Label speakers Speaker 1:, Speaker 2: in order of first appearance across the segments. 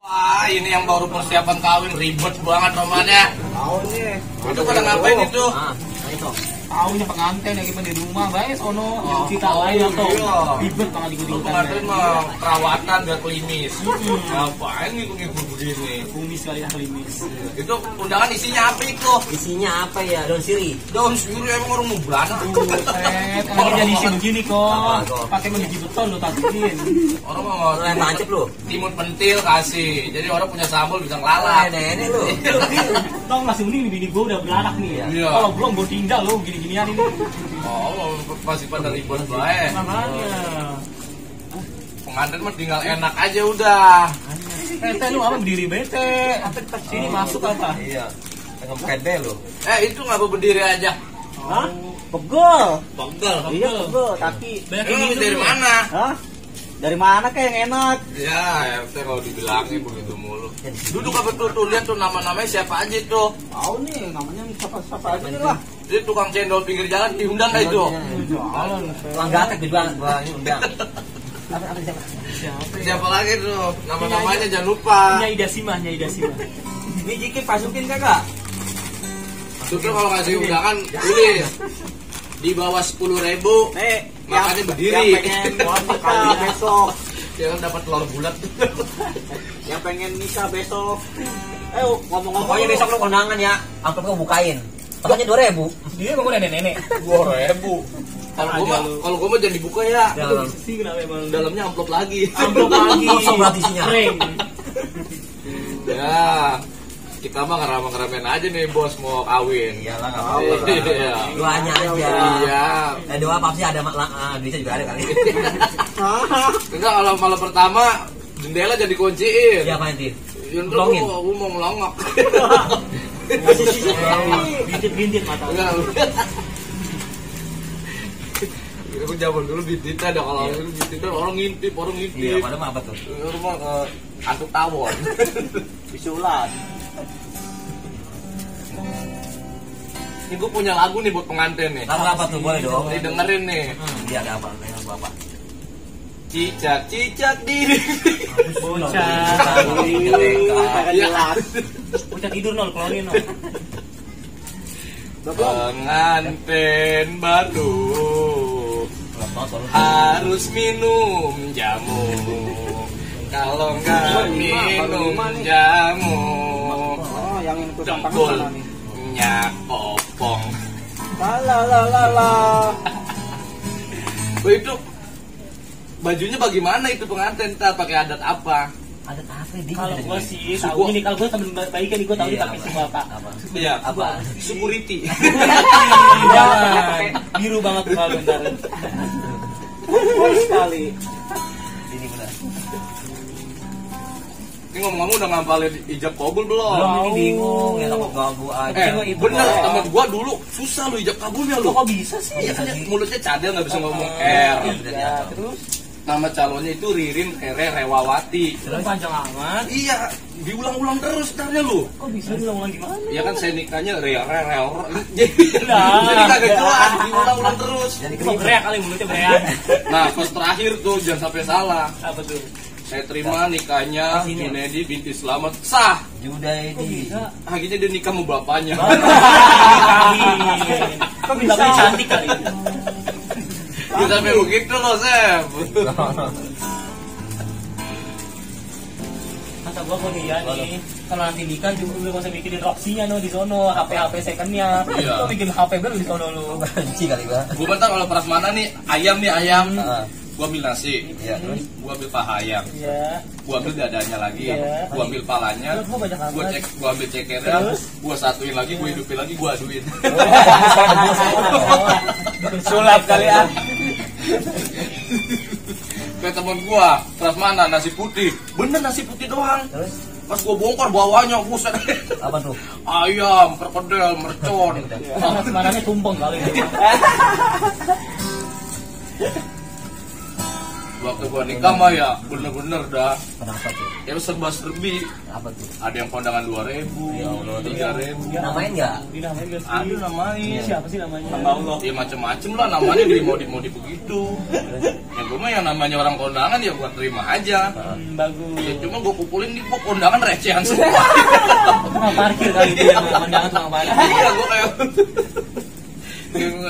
Speaker 1: Ah, ini yang baru persiapan kawin ribet banget romannya.
Speaker 2: Tahu nih.
Speaker 1: Itu pada ngapain itu?
Speaker 2: Itu.
Speaker 3: Tahunya pengantin lagi di rumah, baik sono kita lain atau ribet banget ikut-ikutan.
Speaker 1: Pengantin mah perawatan biar klimis. Ngapain ngikut-ngikut begini?
Speaker 3: Kumis kali ya klimis.
Speaker 1: Itu undangan isinya apa itu?
Speaker 2: Isinya apa ya? Daun siri.
Speaker 1: Daun siri emang orang mau beranak.
Speaker 3: Lagi jadi isi begini kok. Pakai menggigi beton lo tadiin.
Speaker 1: Orang mau
Speaker 2: Yang tancap lu.
Speaker 1: timun pentil kasih. Jadi orang punya sambal bisa ngelalap.
Speaker 2: Nenek lu.
Speaker 3: Tau masih mending bini gue udah beranak nih ya.
Speaker 1: Iya.
Speaker 3: Kalau belum gue tinggal lo gini-ginian ini.
Speaker 1: Oh, masih pada ribet baik.
Speaker 3: Makanya.
Speaker 1: Pengantin mah tinggal enak aja udah.
Speaker 3: Bete lu apa berdiri bete? Apa di sini masuk apa?
Speaker 2: Iya. Dengan pede lu.
Speaker 1: Itu ngapa berdiri aja?
Speaker 2: Hah? Pegel.
Speaker 1: Pegel.
Speaker 2: Iya pegel. Tapi.
Speaker 1: Lu dari mana?
Speaker 2: Hah? Dari mana kayak yang enak?
Speaker 1: Ya, RT kalau dibilangin begitu mulu. Duduk apa tuh lihat tuh nama-namanya siapa aja tuh.
Speaker 2: Tahu nih namanya siapa aja nih lah.
Speaker 1: Jadi tukang cendol pinggir jalan diundang nggak itu?
Speaker 2: Tukang gatek juga gua ini undang. Apa
Speaker 1: Siapa lagi tuh? Nama-namanya jangan lupa.
Speaker 3: Nyai Dasima.
Speaker 2: Ini Jiki masukin kagak?
Speaker 1: Itu kalau kasih undangan tulis di bawah 10.000 makannya berdiri.
Speaker 2: Yang pengen nikah besok.
Speaker 1: Dia kan dapat telur bulat.
Speaker 2: Yang pengen nikah besok. Ngomong-ngomong. Pokoknya besok lu kondangan ya. Amplop gua bukain. Pokoknya 2.000.
Speaker 3: Dia emang udah nenek-nenek.
Speaker 1: 2.000. Kalau gua mah jangan dibuka ya.
Speaker 3: Sih kenapa emang
Speaker 1: Dalamnya amplop lagi.
Speaker 3: amplop lagi.
Speaker 2: Kosong berarti isinya.
Speaker 3: Kering.
Speaker 1: Ya. Kita mah ngeramang-ngeramen aja nih bos mau kawin.
Speaker 2: Iyalah enggak apa-apa.
Speaker 1: Iya.
Speaker 2: Doanya aja.
Speaker 1: Iya.
Speaker 2: Doa apa sih ada duitnya juga ada kali.
Speaker 1: Enggak kalau malam pertama jendela jadi kunciin.
Speaker 2: Iya Pak Enti.
Speaker 1: Yunus aku mau melongok.
Speaker 3: Bintit mata.
Speaker 1: Enggak. Aku zaman dulu bintit ada kalau bintit orang ngintip.
Speaker 2: Iya, padahal mah apa tuh?
Speaker 1: Rumah antuk tawon.
Speaker 2: Bisulan.
Speaker 1: Ini gue punya lagu nih buat pengantin nih.
Speaker 2: Lagu apa tuh boleh dong?
Speaker 1: Didengerin nih.
Speaker 2: Dia ada apa? Lagu apa?
Speaker 1: Cicak diri.
Speaker 3: Bocah.
Speaker 1: Iya.
Speaker 3: Bocah tidur nol klonin nol.
Speaker 1: Pengantin baru harus minum jamu. Kalau nggak minum jamu, jempolnya opong. Itu bajunya bagaimana itu pengantin? Ntar pakai adat apa?
Speaker 2: Ada apa dia?
Speaker 3: Kalau gua sih tahu ini kalau gua temen baik kan gua tahu dia pakai suku apa.
Speaker 1: Iya,
Speaker 2: Apa?
Speaker 1: security.
Speaker 3: Biru banget tuh kalau bentar.
Speaker 2: Sekali. Ini benar.
Speaker 1: Ini ngomong-ngomong udah ngapalin ijab kabul belum?
Speaker 2: Belum ini bingung ya takut ganggu aja.
Speaker 1: Bener temen gua dulu susah lu ijab kabulnya lu.
Speaker 3: Kok bisa sih?
Speaker 1: Iya kan mulutnya cadel nggak bisa ngomong
Speaker 3: Iya, terus
Speaker 1: Nama calonnya itu Ririn Kere Rewawati.
Speaker 3: terus panjang amat.
Speaker 1: Iya, diulang-ulang terus ntarnya lu.
Speaker 3: Kok bisa diulang gimana?
Speaker 1: Ya kan saya nikahnya Jadi kagak jelas, diulang-ulang terus.
Speaker 2: Jadi
Speaker 3: Kok bereak kali mulutnya bereak.
Speaker 1: Nah, pas terakhir tuh jangan sampai salah.
Speaker 3: Apa tuh?
Speaker 1: Saya terima nikahnya Junedi binti Slamet sah.
Speaker 2: Judaidi.
Speaker 1: Akhirnya dia nikah sama bapaknya.
Speaker 3: Kok bisa cantik kali?
Speaker 1: Bisa sampai begitu loh, Sep.
Speaker 3: Kata gua kok dia nih, kalau nanti nikah juga lu gak usah mikirin Roxy-nya no di sono, HP second-nya.
Speaker 1: Iya.
Speaker 3: Lu bikin HP baru di sono lu.
Speaker 2: Benci kali gua.
Speaker 1: Gua bentar kalau prasmanan nih ayam. Gua ambil nasi.
Speaker 2: Iya, terus
Speaker 1: Gua ambil paha ayam.
Speaker 3: Iya.
Speaker 1: Gua ambil dadanya lagi.
Speaker 3: Iya.
Speaker 1: Gua ambil palanya.
Speaker 3: Lu kok banyak
Speaker 1: Gua
Speaker 3: amat?
Speaker 1: gua ambil cekernya.
Speaker 3: Terus?
Speaker 1: Gua satuin lagi, gua hidupin lagi, gua aduin.
Speaker 3: Sulap kali ya.
Speaker 1: Kayak temen gua, prasmanan nasi putih. Bener nasi putih doang.
Speaker 2: terus
Speaker 1: Pas gua bongkar bawahnya, buset.
Speaker 2: apa tuh?
Speaker 1: Ayam, perkedel, mercon.
Speaker 3: Sebenarnya tumpeng kali.
Speaker 1: Waktu gua nikah mah ya bener-bener dah.
Speaker 2: Kenapa tuh?
Speaker 1: Ya serba-serbi.
Speaker 2: Apa tuh?
Speaker 1: Ada yang kondangan 2.000,
Speaker 2: Ya Allah,
Speaker 1: 3.000.
Speaker 2: Namain nggak?
Speaker 3: Dinamain gak sih?
Speaker 1: Ada namain.
Speaker 3: Siapa sih namanya?
Speaker 1: Allah. Ya macem-macem lah namanya dimodif-modif begitu. Ya gua mah yang namanya orang kondangan ya gua terima aja.
Speaker 3: Bagus.
Speaker 1: Ya cuma gua kumpulin di gua kondangan recehan semua.
Speaker 3: Tukang parkir kali dia, kondangan tukang parkir.
Speaker 1: Iya gua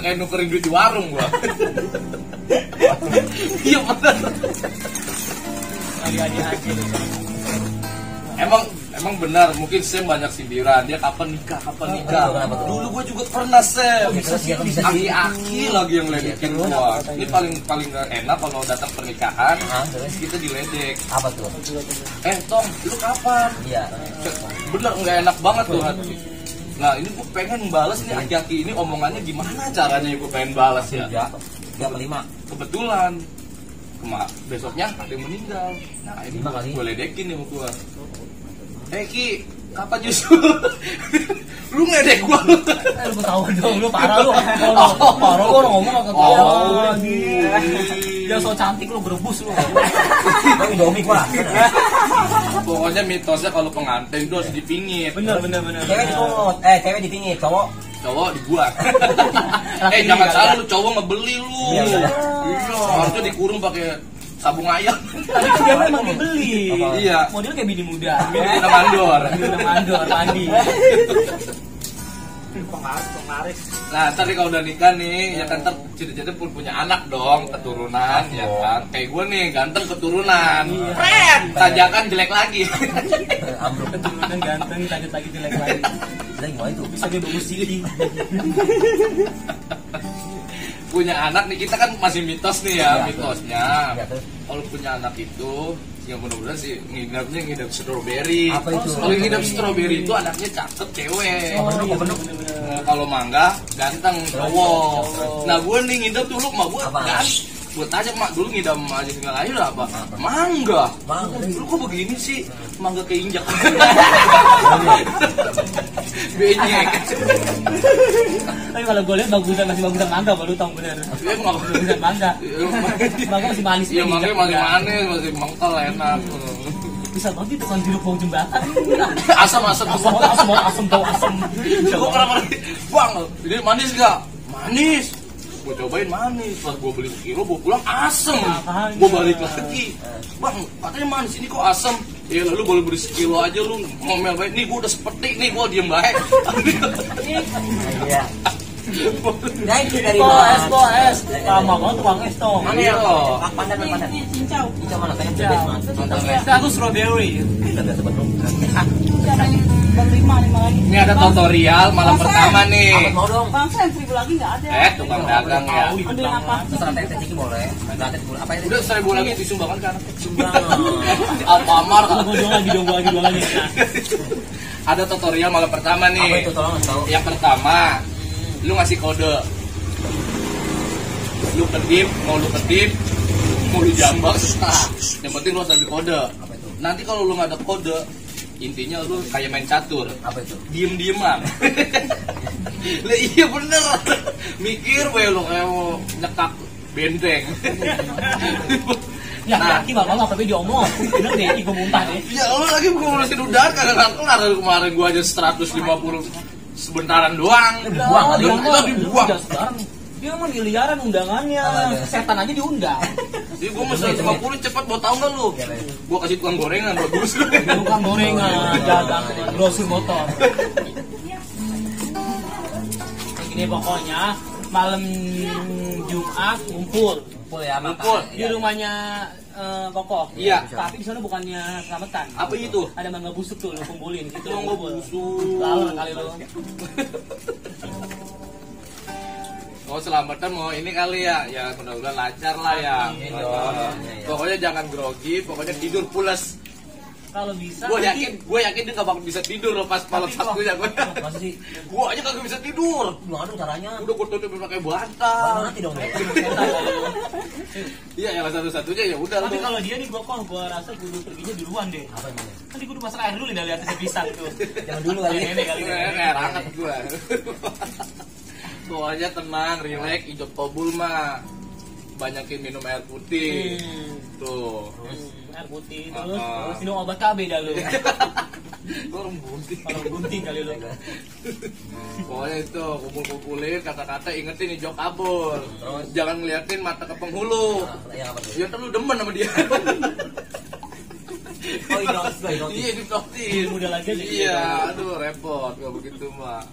Speaker 1: kayak nukerin duit di warung gua. Iya bener.
Speaker 3: Adik-adik aja.
Speaker 1: Emang benar, mungkin Sam banyak sindiran. Dia kapan nikah?
Speaker 2: Kenapa tuh?
Speaker 1: Dulu gua juga pernah Sam.
Speaker 2: Bisa sih.
Speaker 1: Aki-aki lagi yang ledekin gua. Ini paling gak enak kalau datang pernikahan,
Speaker 2: Terus?
Speaker 1: kita diledek.
Speaker 2: Apa tuh?
Speaker 1: Tom, lu kapan?
Speaker 2: Iya.
Speaker 1: Bener nggak enak banget tuh hati. Nah ini gue pengen balas nih aki-aki ini omongannya gimana caranya gue pengen balas ya.
Speaker 2: 3 kali 5.
Speaker 1: Kebetulan besoknya ada yang meninggal. Nah ini
Speaker 2: 5 kali.
Speaker 1: gue ledekin nih sama gue. Ki, kapan justru lu ngedek gue?
Speaker 3: Lu tahu dong, lu parah lu. Parah lu orang ngomong kagak tahu. Dia so cantik lu berebus lu.
Speaker 2: Tapi Indomie gua.
Speaker 1: Pokoknya mitosnya kalau pengantin itu harus dipingit.
Speaker 3: Bener.
Speaker 2: Cewek dipungut, cewek dipingit, cowok.
Speaker 1: Cowok dibuat. Jangan salah lu cowok ngebeli lu.
Speaker 2: Iya.
Speaker 1: Harusnya dikurung pakai sabung ayam.
Speaker 3: Tapi kan dia memang dibeli.
Speaker 1: Iya.
Speaker 3: Model kayak bini muda.
Speaker 1: Bini mandor.
Speaker 3: Mandi.
Speaker 2: Pengaris.
Speaker 1: Nah, tadi kalau udah nikah nih, ya kan ntar cita-cita pun punya anak dong, keturunan, ya kan. Kayak gue nih, ganteng keturunan. Keren. Tajakan jelek lagi.
Speaker 2: Ambruk.
Speaker 3: Keturunan ganteng, lanjut lagi jelek lagi.
Speaker 2: Lagi gimana itu?
Speaker 3: Bisa dia bagus sih.
Speaker 1: Punya anak nih, kita kan masih mitos nih ya, mitosnya.
Speaker 2: Iya, terus?
Speaker 1: Kalau punya anak itu, ya mudah-mudahan sih ngidap strawberry.
Speaker 2: Apa itu?
Speaker 1: Kalau ngidap strawberry itu anaknya cakep cewek.
Speaker 2: Bener.
Speaker 1: Kalau mangga ganteng cowok. Nah gue nih ngidam dulu mak gue
Speaker 2: Apa?
Speaker 1: ganteng. Gue tanya mak dulu ngidam aja tinggal lahir apa? Mangga. Lu kok begini sih? Mangga keinjak. Benyek.
Speaker 3: Tapi kalau gue lihat masih bagusan mangga, baru tau bener.
Speaker 1: Dia nggak
Speaker 3: Bagusan mangga. Mangga masih manis.
Speaker 1: Iya mangga masih manis, masih mengkel enak.
Speaker 3: Bisa banget itu kan jeruk bawang jembatan.
Speaker 1: Asam.
Speaker 3: Asam.
Speaker 1: Gue kenapa? Bang, ini manis gak? Manis. Gue cobain manis, pas gue beli sekilo, gue pulang asem. Gue balik lagi, bang, katanya manis, ini kok asem? Ya lalu boleh beli sekilo aja lu, ngomel baik. Nih gue udah seperti, nih gue diem baik.
Speaker 2: Iya. Nah itu dari
Speaker 3: Es. Lama banget tukang es tuh.
Speaker 2: Mana ya? Pandan.
Speaker 4: Cincau.
Speaker 2: Cincau mana? Saya bebas mas.
Speaker 3: Kita tuh strawberry.
Speaker 2: Kita biasa betul.
Speaker 4: Cara yang bang 5 lagi.
Speaker 1: Ini ada tutorial malam pertama nih.
Speaker 2: Mau dong.
Speaker 4: Bang Sen 1000 lagi nggak ada.
Speaker 1: Tukang dagang ya.
Speaker 4: Ambil apa?
Speaker 2: Terserah teh ciki boleh. Gratis boleh. Apa itu?
Speaker 1: Udah 1000 lagi disumbangkan kan?
Speaker 2: Sumbangan.
Speaker 1: Di Alfamart.
Speaker 3: Gue dong lagi.
Speaker 1: Ada tutorial malam pertama nih.
Speaker 2: Apa itu tolong tahu?
Speaker 1: Yang pertama, lu ngasih kode. Lu kedip, mau lu jambak, yang penting lu harus ada kode.
Speaker 2: Apa itu?
Speaker 1: Nanti kalau lu nggak ada kode, intinya lu kayak main catur,
Speaker 2: Apa itu?
Speaker 1: diem-dieman. Lah iya bener, mikir bae lu kayak mau nyekak benteng.
Speaker 3: Ya kaki bakal apa diomong. Bener deh, gue muntah deh.
Speaker 1: Ya lu lagi ngurusin udara kagak kelar dari kemarin gua aja 150 sebentaran doang.
Speaker 2: Buang,
Speaker 1: dibuang.
Speaker 3: Dia emang miliaran undangannya. Setan aja diundang.
Speaker 1: Jadi gue mesti 50 cepat, mau tau gak lu? Gue kasih tukang gorengan, bagus.
Speaker 3: Tukang gorengan, dagang, brosur motor. Ini pokoknya malam Jumat ngumpul.
Speaker 2: Ngumpul ya,
Speaker 1: Ngumpul.
Speaker 3: Di rumahnya Kokoh.
Speaker 1: Iya.
Speaker 3: Tapi di sana bukannya selamatan.
Speaker 1: Apa itu?
Speaker 3: Ada mangga busuk tuh, lu kumpulin gitu.
Speaker 1: Mangga busuk.
Speaker 3: Lalu kali lu.
Speaker 1: Oh selamatan mau ini kali ya, ya mudah-mudahan lancar lah ya. Pokoknya jangan grogi, pokoknya tidur pulas.
Speaker 3: Kalau bisa.
Speaker 1: Gue yakin dia gak bakal bisa tidur loh pas malam Sabtunya gue.
Speaker 2: Masa sih?
Speaker 1: Gue aja kagak bisa tidur.
Speaker 2: Gimana caranya?
Speaker 1: Udah gue tutupin pakai bantal.
Speaker 2: Mati dong.
Speaker 1: Iya yang satu-satunya ya udah.
Speaker 3: Tapi kalau dia nih gua rasa kudu perginya duluan deh.
Speaker 2: Apa emangnya?
Speaker 3: Nanti kudu masak air dulu nih dari atasnya pisang tuh.
Speaker 2: Jangan dulu kali.
Speaker 3: Nenek kali.
Speaker 1: Kayak ranget gue. Pokoknya tenang, relax, hijab kabul mah. banyakin minum air putih. Tuh.
Speaker 3: Air putih terus minum obat KB dah lu.
Speaker 1: Orang bunting.
Speaker 3: Kalau bunting kali lu.
Speaker 1: Pokoknya itu kumpul-kumpulin kata-kata, ingetin nih jok kabur. Jangan ngeliatin mata ke penghulu.
Speaker 2: Ya apa tuh?
Speaker 1: Ya terus demen sama dia.
Speaker 2: Oh, hipnotis.
Speaker 1: Iya, dipnotis.
Speaker 3: Muda lagi aja.
Speaker 1: Iya, aduh repot kalau begitu mah.